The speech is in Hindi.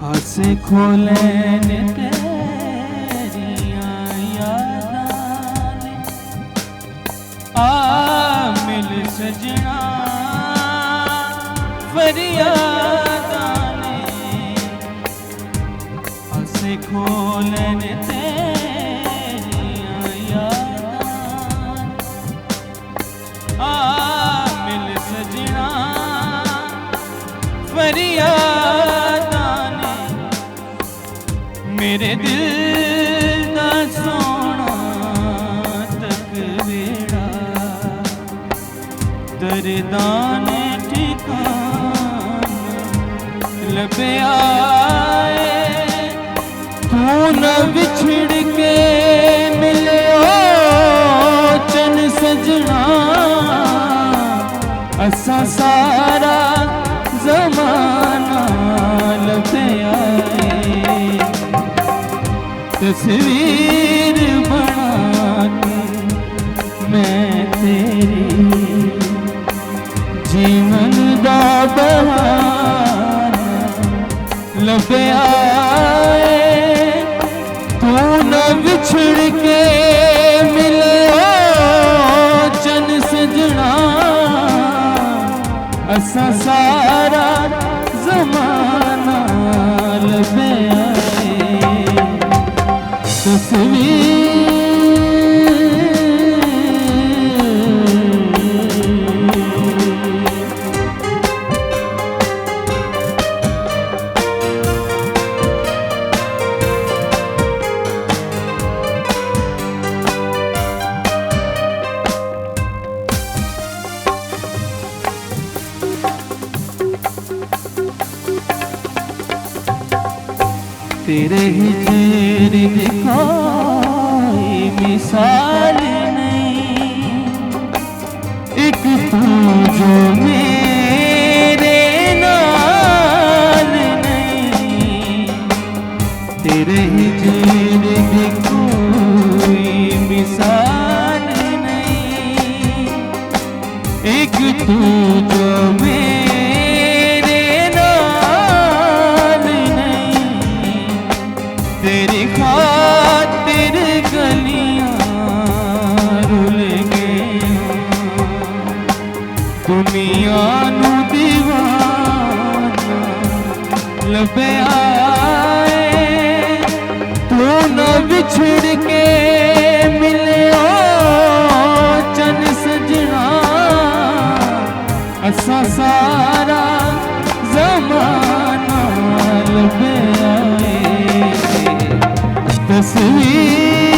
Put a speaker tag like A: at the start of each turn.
A: हसे खोले ने तेरिया यादां ने आ मिल सजना फरियादां ने हसे खोले ने तेरिया यादां आ मिल सजना फरियादां ने मेरे दिल दा सोना तकवेड़ा दर्दां ने ठिकाना लभया तू न विछड़ के मिलियो चन सजना असा सारा ज़माना लभया तस्वीर बना मैं तेरी जीवन दा बहाना लभया तू न विछड़ के मिलियो चन सजना असा सारा ज़माना लभया तेरे हिजर की कोई मिसाल नहीं एक तू जो मेरे नाल नहीं तेरे हिजर की कोई मिसाल नहीं एक तू जो तेरी खातिर गलियां रुल गईयां दुनिया नू दीवाना लभया तू न विछड़ के मिलियो चन सजना असा सारा ज़माना लभया तस्वीर